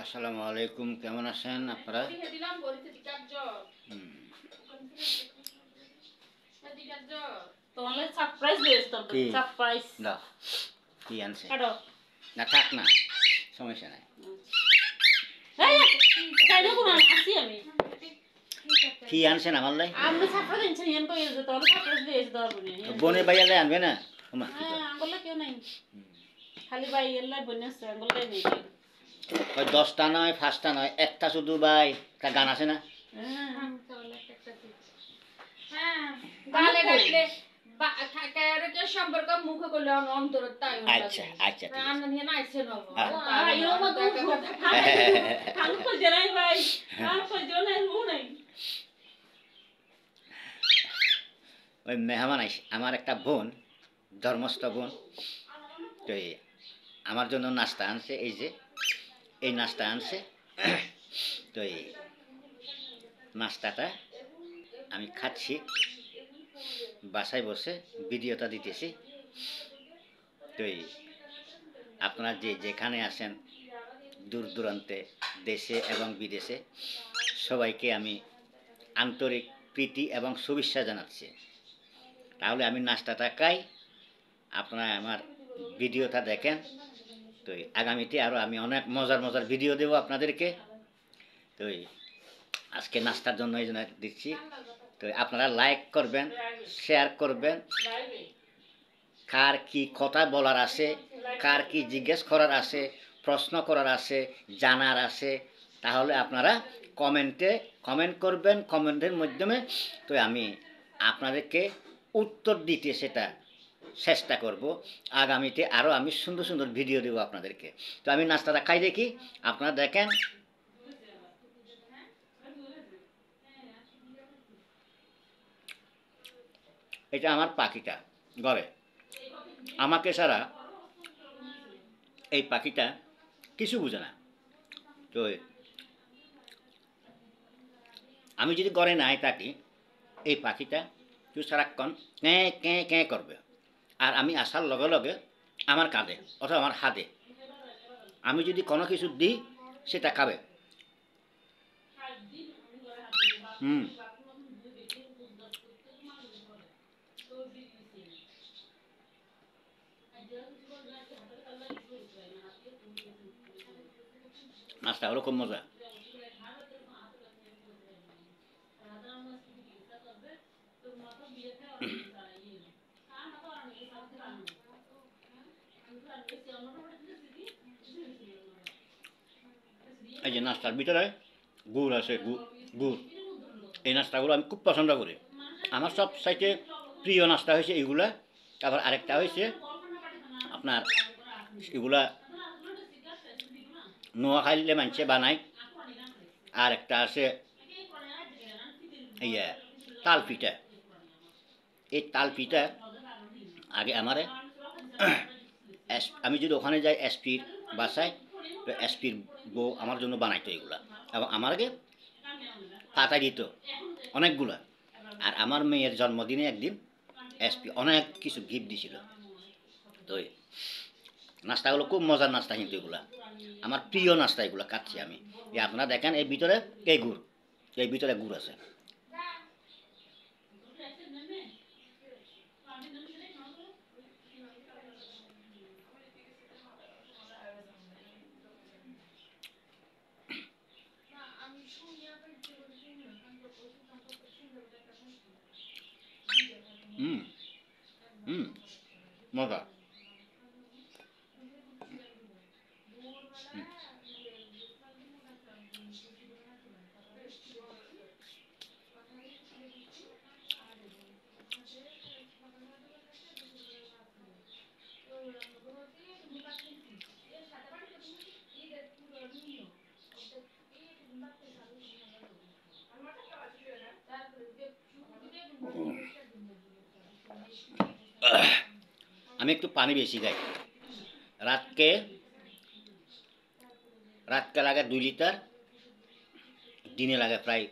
আসসালামু আলাইকুম, কেমন আছেন আপনারা? কি দাও, কি আনছে? না থাক না, সমস্যা নাই। কি আনছেন আমার লাই? বোনের বাইয়ালে আনবে না? খালি ভাই এল্লাই বন্যাছে আঙ্গুলটাই নেই। ওই 10টা নয় 5টা নয়, একটা শুধু ভাই একটা গান আছে না? গালে ডাকলে সম্পর্ক মুখ করলে অন্তর তাই আচ্ছা আচ্ছা ঠিক আছে। আমরা নিয়ে নাইছে নব ওই মেহমান আইস, আমার একটা বোন, ধর্মস্থ বোন, তো আমার জন্য নাস্তা আনছে। এই যে এই নাস্তা আনছে, তো এই নাস্তাটা আমি খাচ্ছি, বাসায় বসে ভিডিওটা দিতেছি। তো আপনারা যে যেখানে আছেন, দূর দূরান্তে, দেশে এবং বিদেশে, সবাইকে আমি আন্তরিক প্রীতি এবং শুভেচ্ছা জানাচ্ছি। তাহলে আমি নাস্তাটা খাই, আপনারা আমার ভিডিওটা দেখেন। তো আগামীতে আরও আমি অনেক মজার মজার ভিডিও দেবো আপনাদেরকে। তো আজকে নাস্তার জন্য এই জন্য দিচ্ছি। তো আপনারা লাইক করবেন, শেয়ার করবেন, কার কি কথা বলার আছে, কার কি জিজ্ঞেস করার আছে, প্রশ্ন করার আছে, জানার আছে, তাহলে আপনারা কমেন্ট করবেন। কমেন্টের মাধ্যমে তো আমি আপনাদেরকে উত্তর দিতে সেটা চেষ্টা করব। আগামীতে আরও আমি সুন্দর সুন্দর ভিডিও দেবো আপনাদেরকে। তো আমি নাস্তাটা খাই দেখি, আপনারা দেখেন। এটা আমার পাখিটা ঘরে, আমাকে ছাড়া এই পাখিটা কিছু বুঝে না। তো আমি যদি ঘরে নাই থাকি, এই পাখিটা তুই সারাক্ষণ ক্যাঁ ক্যাঁ ক্যাঁ করবে। আর আমি আসার লগে লগে আমার কাঁধে অথবা আমার হাতে আমি যদি কোনো কিছু দিই, সেটা খাবে। হুম, মাছটা হলো খুব মজা। এই যে নাস্তার ভিতরে গুড় আছে, গুড়, এই নাস্তাগুলো আমি খুব পছন্দ করি। আমার সব চাইতে প্রিয় নাস্তা হয়েছে এগুলা। তারপর আরেকটা হয়েছে আপনার এগুলা নোয়াখালীতে মানুষে বানায়। আর একটা আছে ইয়ে তাল পিঠা। এই তাল পিঠা আগে আমারে আমি যদি ওখানে যাই এসপির বাসায়, তো এসপির বউ আমার জন্য বানাইতো এগুলা, এবং আমাকে পাতা দিত অনেকগুলা। আর আমার মেয়ের জন্মদিনে একদিন এসপি অনেক কিছু গিফট দিছিল। তো নাস্তাগুলো খুব মজার নাস্তা, কিন্তু এগুলা আমার প্রিয় নাস্তা। এগুলো খাচ্ছি আমি। আপনারা দেখেন এই ভিতরে এই গুড়, এই ভিতরে গুড় আছে। হুম হুম, মজা। আমি একটু পানি বেশি খাই। রাতকে রাতকে লাগে 2 লিটার, দিনে লাগে প্রায়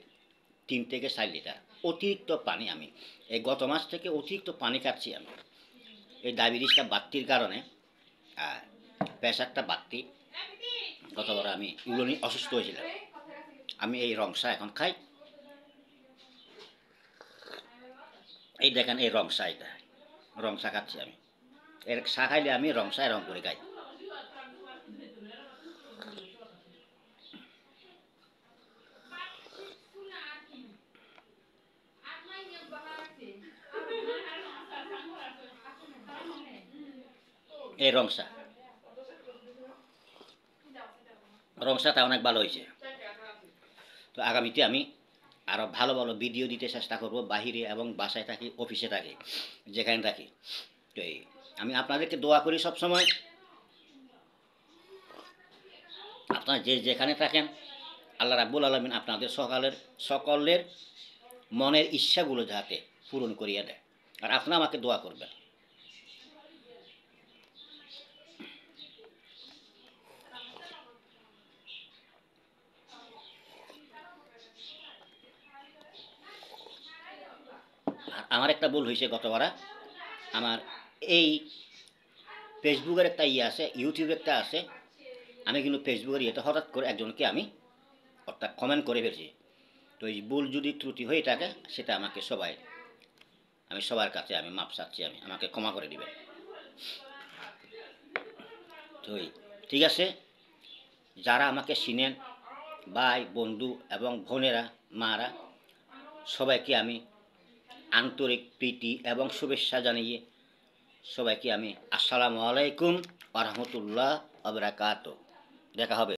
3 থেকে 4 লিটার অতিরিক্ত পানি। আমি এই গত মাস থেকে অতিরিক্ত পানি খাচ্ছি আমি। এই ডায়াবেটিসটা বাড়তির কারণে আর প্রেশারটা বাড়তি, গতবার আমি এগুলো নিয়ে অসুস্থ হয়েছিলাম। আমি এই রংসা এখন খাই। এই দেখেন এই রংসা, এটা রংসা খাচ্ছি আমি। এর চা খাইলে আমি রংসায় রং করে খাই। এই রংসাটা অনেক ভালো হয়েছে। তো আগামীতে আমি আরও ভালো ভালো ভিডিও দিতে চেষ্টা করব, বাহিরে এবং বাসায় থাকি, অফিসে থাকি, যেখানে থাকি। তো আমি আপনাদেরকে দোয়া করি সবসময়, আপনারা যে যেখানে থাকেন আল্লাহ রাব্বুল আলামিন আপনাদের সকলের মনের ইচ্ছাগুলো যাতে পূরণ করিয়ে দেয়। আর আপনারা আমাকে দোয়া করবেন। আর আমার একটা ভুল হয়েছে গতবার, আমার এই ফেসবুকের একটা ইয়ে আছে, ইউটিউবের একটা আছে। আমি কিন্তু ফেসবুকের ইয়েতে হঠাৎ করে একজনকে আমি অর্থাৎ কমেন্ট করে ফেলছি। তো এই ভুল যদি ত্রুটি হয়ে থাকে সেটা আমাকে আমি সবার কাছে আমি মাপ চাচ্ছি, আমাকে ক্ষমা করে দিবেন। তো ঠিক আছে, যারা আমাকে চিনেন, ভাই বন্ধু এবং বোনেরা, মারা, সবাইকে আমি আন্তরিক প্রীতি এবং শুভেচ্ছা জানিয়ে সবাইকে আমি আসসালামু আলাইকুম ওয়া রাহমাতুল্লাহ ওয়া বারাকাতুহু। দেখা হবে।